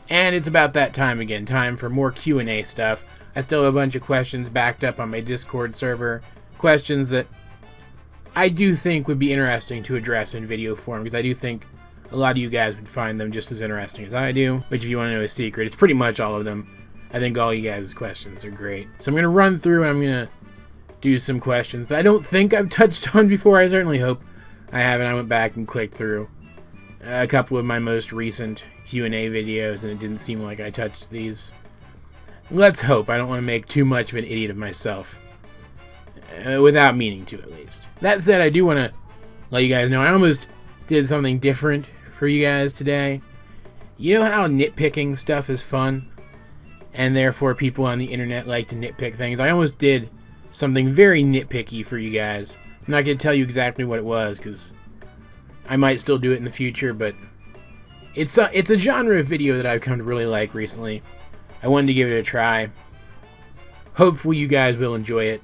And it's about that time again, time for more Q&A stuff. I still have a bunch of questions backed up on my Discord server, questions that I do think would be interesting to address in video form, because I do think a lot of you guys would find them just as interesting as I do, which if you want to know a secret, it's pretty much all of them. I think all you guys' questions are great. So I'm going to run through and I'm going to do some questions that I don't think I've touched on before. I certainly hope I haven't. I went back and clicked through a couple of my most recent Q&A videos, and it didn't seem like I touched these. Let's hope. I don't want to make too much of an idiot of myself. Without meaning to, at least. That said, I do want to let you guys know I almost did something different for you guys today. You know how nitpicking stuff is fun, and therefore people on the internet like to nitpick things? I almost did something very nitpicky for you guys. I'm not going to tell you exactly what it was, because I might still do it in the future, but it's a genre of video that I've come to really like recently. I wanted to give it a try. Hopefully you guys will enjoy it,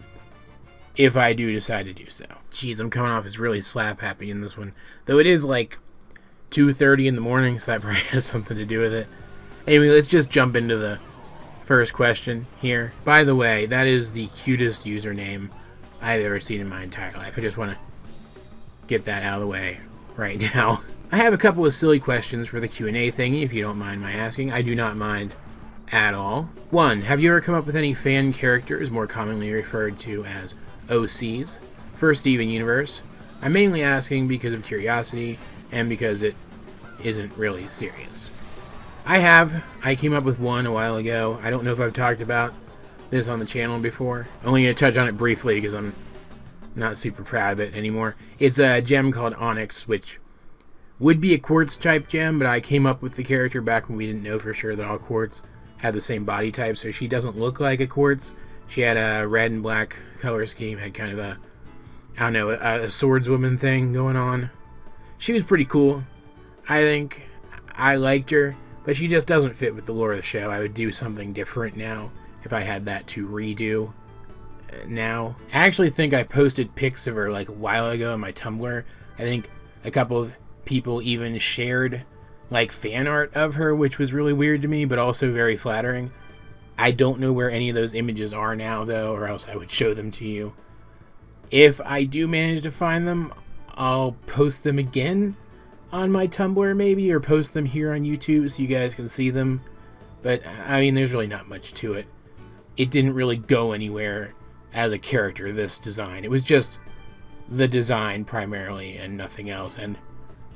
if I do decide to do so. Jeez, I'm coming off as really slap happy in this one. Though it is like 2:30 in the morning, so that probably has something to do with it. Anyway, let's just jump into the first question here. By the way, that is the cutest username I've ever seen in my entire life. I just want to get that out of the way right now. I have a couple of silly questions for the Q&A thingy, if you don't mind my asking. I do not mind at all. 1. Have you ever come up with any fan characters, more commonly referred to as OCs, for Steven Universe? I'm mainly asking because of curiosity and because it isn't really serious. I came up with one a while ago. I don't know if I've talked about this on the channel before. I'm only going to touch on it briefly because I'm not super proud of it anymore. It's a gem called Onyx, which would be a quartz type gem, but I came up with the character back when we didn't know for sure that all quartz had the same body type, so she doesn't look like a quartz. She had a red and black color scheme, had kind of a swordswoman thing going on. She was pretty cool. I think I liked her, but she just doesn't fit with the lore of the show. I would do something different now if I had that to redo now. I actually think I posted pics of her like a while ago on my Tumblr. I think a couple of people even shared like fan art of her, which was really weird to me, but also very flattering. I don't know where any of those images are now, though, or else I would show them to you. If I do manage to find them, I'll post them again on my Tumblr, maybe, or post them here on YouTube so you guys can see them. But, I mean, there's really not much to it. It didn't really go anywhere as a character, this design. It was just the design, primarily, and nothing else, and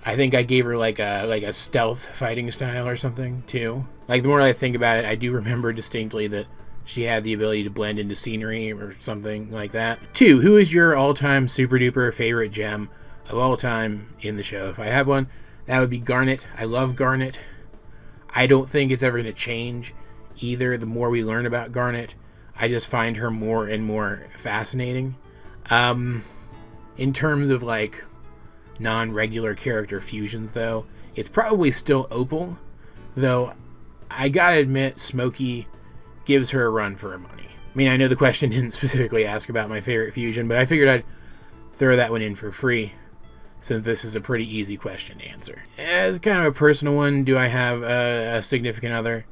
I think I gave her like a stealth fighting style or something too. Like, the more I think about it, I do remember distinctly that she had the ability to blend into scenery or something like that. 2. Who is your all-time super duper favorite gem of all time in the show? If I have one, that would be Garnet. I love Garnet. I don't think it's ever going to change either. The more we learn about Garnet, I just find her more and more fascinating. In terms of like non-regular character fusions, though, it's probably still Opal, though I gotta admit Smokey gives her a run for her money. I mean, I know the question didn't specifically ask about my favorite fusion, but I figured I'd throw that one in for free, since this is a pretty easy question to answer. As kind of a personal one, do I have a significant other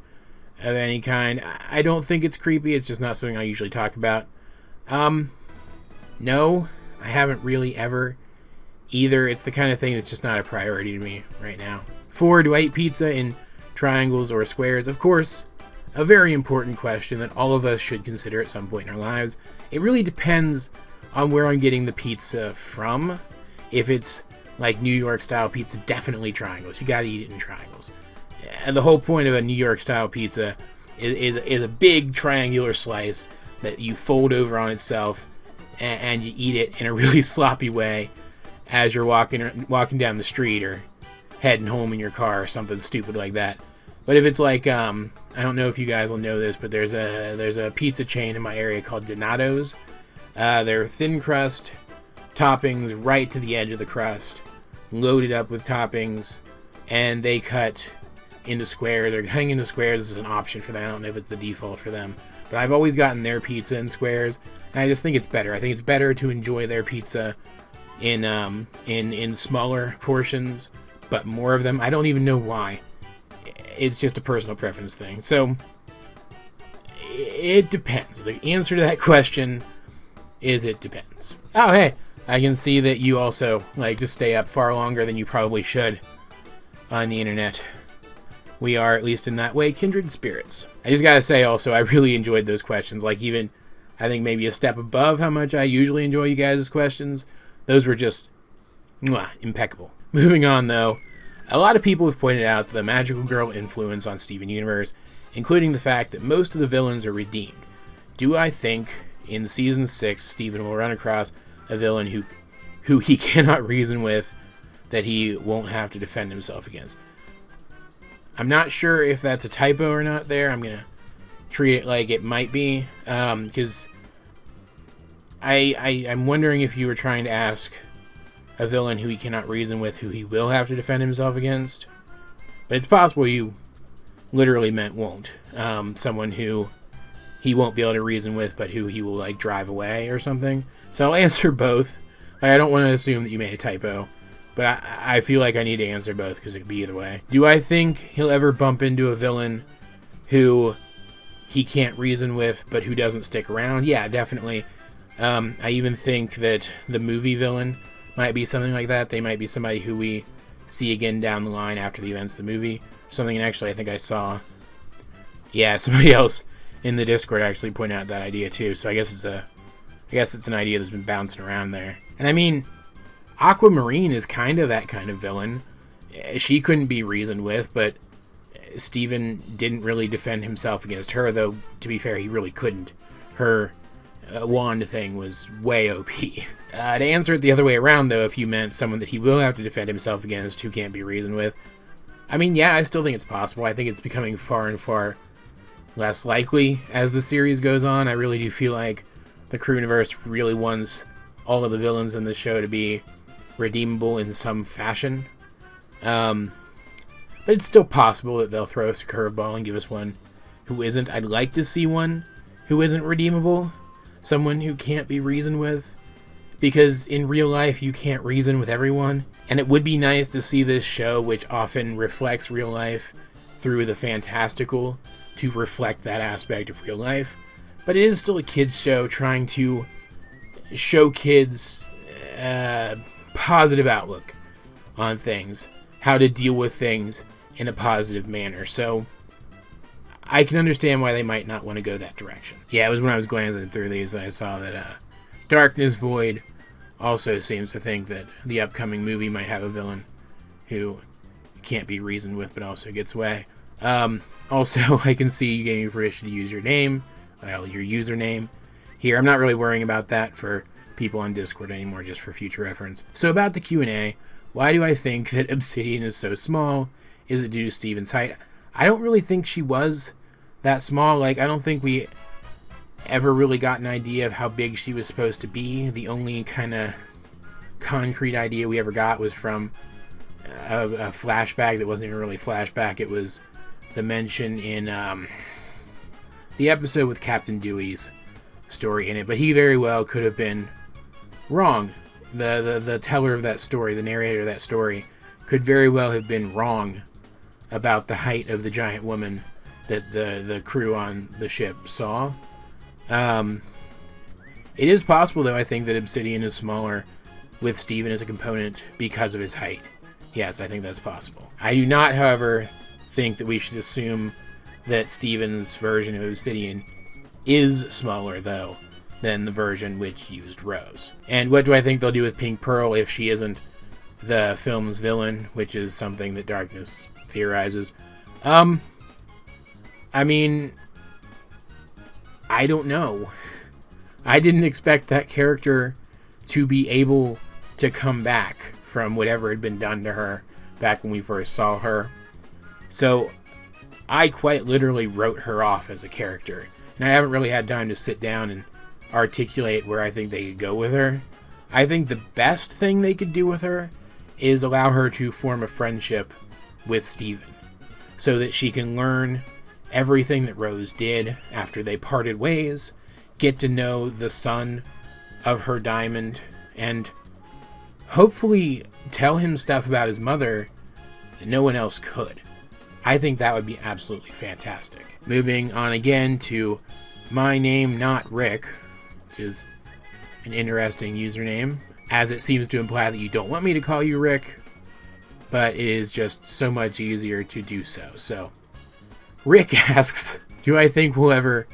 of any kind? I don't think it's creepy, it's just not something I usually talk about. No, I haven't really ever either. It's the kind of thing that's just not a priority to me right now. 4, do I eat pizza in triangles or squares? Of course, a very important question that all of us should consider at some point in our lives. It really depends on where I'm getting the pizza from. If it's like New York style pizza, definitely triangles. You gotta eat it in triangles. And the whole point of a New York style pizza is a big triangular slice that you fold over on itself and you eat it in a really sloppy way as you're walking down the street or heading home in your car or something stupid like that. But if it's like, I don't know if you guys will know this, but there's a pizza chain in my area called Donato's. They're thin crust, toppings right to the edge of the crust, loaded up with toppings, and they cut into squares. They're cutting into squares is an option for them. I don't know if it's the default for them, but I've always gotten their pizza in squares, and I just think it's better. I think it's better to enjoy their pizza in smaller portions, but more of them. I don't even know why. it's just a personal preference thing. So, it depends. The answer to that question is it depends. Oh, hey, I can see that you also like to stay up far longer than you probably should on the internet. We are, at least in that way, kindred spirits. I just gotta say also, I really enjoyed those questions. Like, even, I think maybe a step above how much I usually enjoy you guys' questions. Those were just impeccable. Moving on, though, a lot of people have pointed out the magical girl influence on Steven Universe, including the fact that most of the villains are redeemed. Do I think in Season 6 Steven will run across a villain who he cannot reason with, that he won't have to defend himself against? I'm not sure if that's a typo or not there. I'm going to treat it like it might be, because I'm wondering if you were trying to ask a villain who he cannot reason with, who he will have to defend himself against. But it's possible you literally meant won't. Someone who he won't be able to reason with, but who he will, like, drive away or something. So I'll answer both. I don't want to assume that you made a typo, but I feel like I need to answer both because it could be either way. Do I think he'll ever bump into a villain who he can't reason with, but who doesn't stick around? Yeah, definitely. I even think that the movie villain might be something like that. They might be somebody who we see again down the line after the events of the movie. Something, and actually I think I saw, somebody else in the Discord actually pointed out that idea too. So I guess it's an idea that's been bouncing around there. And I mean, Aquamarine is kind of that kind of villain. She couldn't be reasoned with, but Steven didn't really defend himself against her, though, to be fair, he really couldn't. Her wand thing was way OP. To answer it the other way around, though, if you meant someone that he will have to defend himself against who can't be reasoned with, I mean, yeah, I still think it's possible. I think it's becoming far and far less likely as the series goes on. I really do feel like the Crew Universe really wants all of the villains in the show to be redeemable in some fashion. But it's still possible that they'll throw us a curveball and give us one who isn't. I'd like to see one who isn't redeemable. Someone who can't be reasoned with. Because in real life, you can't reason with everyone. And it would be nice to see this show, which often reflects real life through the fantastical, to reflect that aspect of real life. But it is still a kids' show trying to show kids positive outlook on things, how to deal with things in a positive manner. So I can understand why they might not want to go that direction. Yeah, it was when I was glancing through these that I saw that Darkness Void also seems to think that the upcoming movie might have a villain who can't be reasoned with but also gets away. Also, I can see you gave me permission to use your name, your username here. I'm not really worrying about that for people on Discord anymore, just for future reference. So about the Q&A, why do I think that Obsidian is so small? Is it due to Steven's height? I don't really think she was that small. Like, I don't think we ever really got an idea of how big she was supposed to be. The only kind of concrete idea we ever got was from a flashback that wasn't even really a flashback. It was the mention in the episode with Captain Dewey's story in it, but he very well could have been wrong. The teller of that story, the narrator of that story, could very well have been wrong about the height of the giant woman that the crew on the ship saw. It is possible, though, I think that Obsidian is smaller with Steven as a component because of his height. Yes, I think that's possible. I do not, however, think that we should assume that Steven's version of Obsidian is smaller, though, than the version which used Rose. And what do I think they'll do with Pink Pearl if she isn't the film's villain, which is something that Darkness theorizes? I mean, I don't know. I didn't expect that character to be able to come back from whatever had been done to her back when we first saw her. So I quite literally wrote her off as a character. And I haven't really had time to sit down and articulate where I think they could go with her. I think the best thing they could do with her is allow her to form a friendship with Steven, so that she can learn everything that Rose did after they parted ways, get to know the son of her diamond, and hopefully tell him stuff about his mother that no one else could. I think that would be absolutely fantastic. Moving on again to My Name Not Rick, which is an interesting username, as it seems to imply that you don't want me to call you Rick, but it is just so much easier to do so. So, Rick asks, do I think we'll ever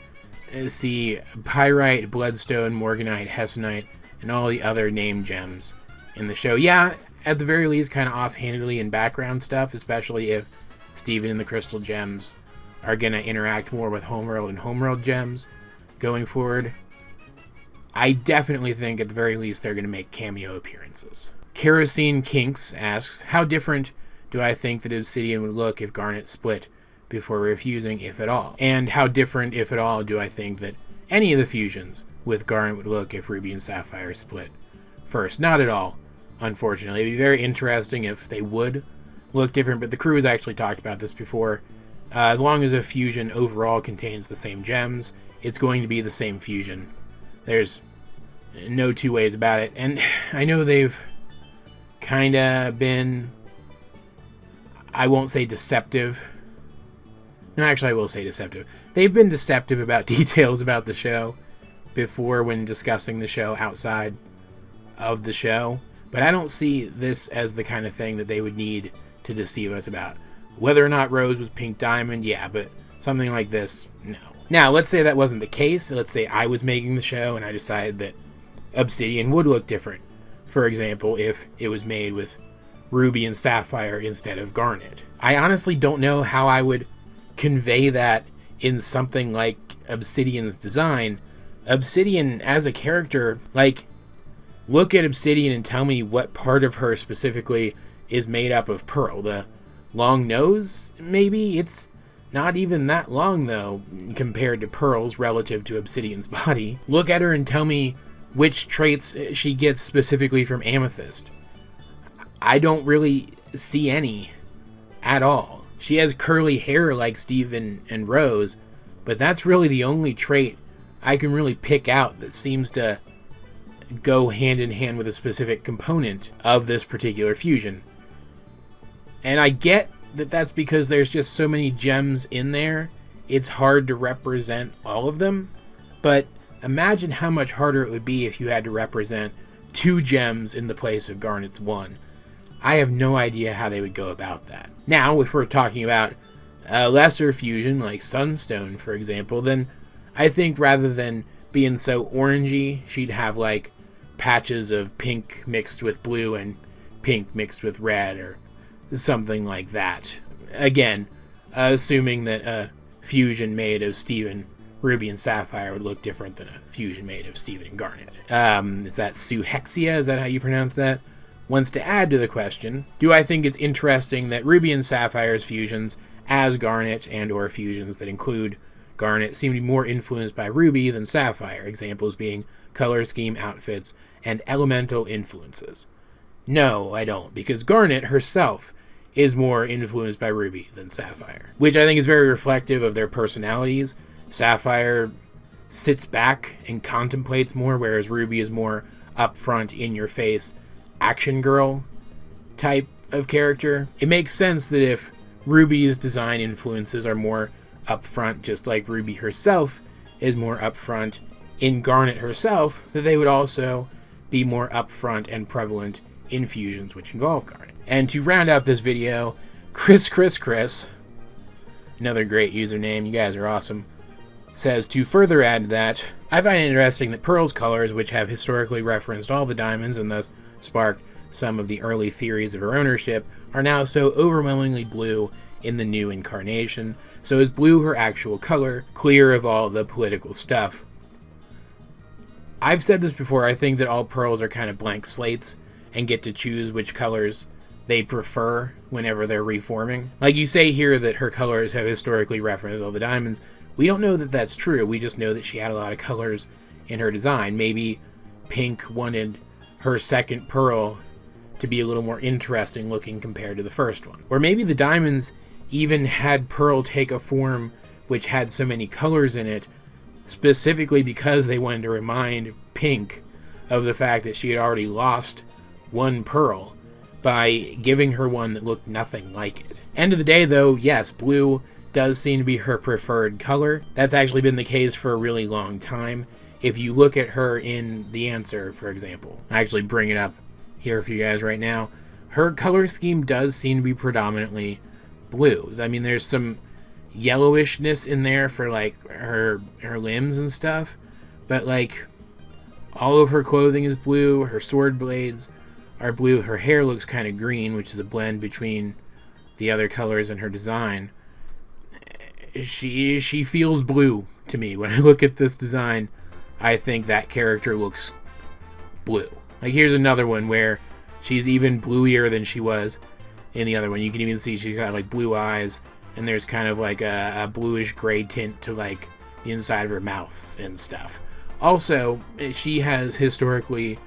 see Pyrite, Bloodstone, Morganite, Hessonite, and all the other named gems in the show? Yeah, at the very least, kind of offhandedly in background stuff, especially if Steven and the Crystal Gems are going to interact more with Homeworld and Homeworld gems going forward. I definitely think at the very least they're going to make cameo appearances. Kerosene Kinks asks, how different do I think that Obsidian would look if Garnet split before refusing, if at all? And how different, if at all, do I think that any of the fusions with Garnet would look if Ruby and Sapphire split first? Not at all, unfortunately. It'd be very interesting if they would look different, but the crew has actually talked about this before. As long as a fusion overall contains the same gems, it's going to be the same fusion. There's no two ways about it. And I know they've kind of been, I won't say deceptive. No, actually I will say deceptive. They've been deceptive about details about the show before when discussing the show outside of the show. But I don't see this as the kind of thing that they would need to deceive us about. Whether or not Rose was Pink Diamond, yeah, but something like this, no. Now, let's say that wasn't the case. Let's say I was making the show and I decided that Obsidian would look different. For example, if it was made with Ruby and Sapphire instead of Garnet. I honestly don't know how I would convey that in something like Obsidian's design. Obsidian as a character, like, look at Obsidian and tell me what part of her specifically is made up of pearl. The long nose, maybe? It's not even that long, though, compared to Pearl's relative to Obsidian's body. Look at her and tell me which traits she gets specifically from Amethyst. I don't really see any at all. She has curly hair like Steven and Rose, but that's really the only trait I can really pick out that seems to go hand in hand with a specific component of this particular fusion. And I get that that's because there's just so many gems in there, it's hard to represent all of them, but imagine how much harder it would be if you had to represent 2 gems in the place of Garnet's 1. I have no idea how they would go about that. Now, if we're talking about a lesser fusion like Sunstone, for example, then I think rather than being so orangey, she'd have like patches of pink mixed with blue and pink mixed with red or something like that. Again, assuming that a fusion made of Steven, Ruby, and Sapphire would look different than a fusion made of Steven and Garnet. Is that Suhexia? Is that how you pronounce that? Wants to add to the question, do I think it's interesting that Ruby and Sapphire's fusions as Garnet and or fusions that include Garnet seem to be more influenced by Ruby than Sapphire, examples being color scheme, outfits, and elemental influences? No, I don't, because Garnet herself is more influenced by Ruby than Sapphire, which I think is very reflective of their personalities. Sapphire sits back and contemplates more, whereas Ruby is more upfront, in-your-face, action girl type of character. It makes sense that if Ruby's design influences are more upfront, just like Ruby herself is more upfront in Garnet herself, that they would also be more upfront and prevalent in fusions which involve Garnet. And to round out this video, Chris, another great username, you guys are awesome, says, to further add to that, I find it interesting that Pearl's colors, which have historically referenced all the diamonds and thus sparked some of the early theories of her ownership, are now so overwhelmingly blue in the new incarnation. So is blue her actual color, clear of all the political stuff? I've said this before, I think that all pearls are kind of blank slates and get to choose which colors they prefer whenever they're reforming. Like you say here that her colors have historically referenced all the diamonds. We don't know that that's true. We just know that she had a lot of colors in her design. Maybe Pink wanted her second pearl to be a little more interesting looking compared to the first one. Or maybe the diamonds even had Pearl take a form which had so many colors in it, specifically because they wanted to remind Pink of the fact that she had already lost one pearl by giving her one that looked nothing like it. End of the day, though, yes, blue does seem to be her preferred color. That's actually been the case for a really long time. If you look at her in The Answer, for example, I actually bring it up here for you guys right now, her color scheme does seem to be predominantly blue. I mean, there's some yellowishness in there for, like, her limbs and stuff, but, like, all of her clothing is blue, her sword blades are blue, her hair looks kind of green, which is a blend between the other colors in her design. She feels blue to me. When I look at this design, I think that character looks blue. Like, here's another one where she's even bluier than she was in the other one. You can even see she's got, like, blue eyes, and there's kind of, like, a bluish gray tint to, like, the inside of her mouth and stuff. Also, she has historically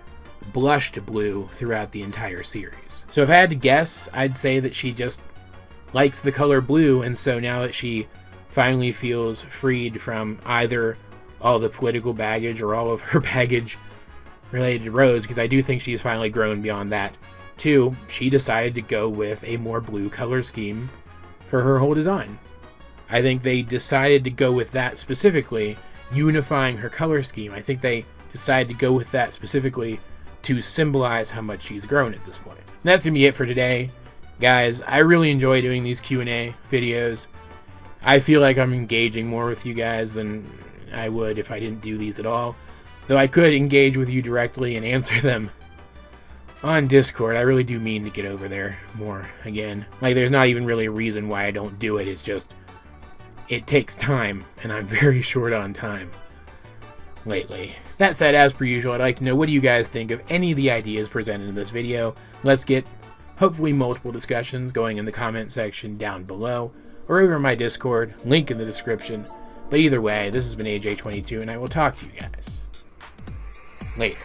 blushed blue throughout the entire series. So if I had to guess, I'd say that she just likes the color blue, and so now that she finally feels freed from either all the political baggage or all of her baggage related to Rose, because I do think she's finally grown beyond that, too, she decided to go with a more blue color scheme for her whole design. I think they decided to go with that specifically, unifying her color scheme. I think they decided to go with that specifically to symbolize how much she's grown at this point. That's going to be it for today. Guys, I really enjoy doing these Q&A videos. I feel like I'm engaging more with you guys than I would if I didn't do these at all. Though I could engage with you directly and answer them on Discord. I really do mean to get over there more again. Like, there's not even really a reason why I don't do it. It's just, it takes time, and I'm very short on time lately. That said, as per usual, I'd like to know, what do you guys think of any of the ideas presented in this video? Let's get, hopefully, multiple discussions going in the comment section down below, or over in my Discord, link in the description. But either way, this has been AJ22, and I will talk to you guys later.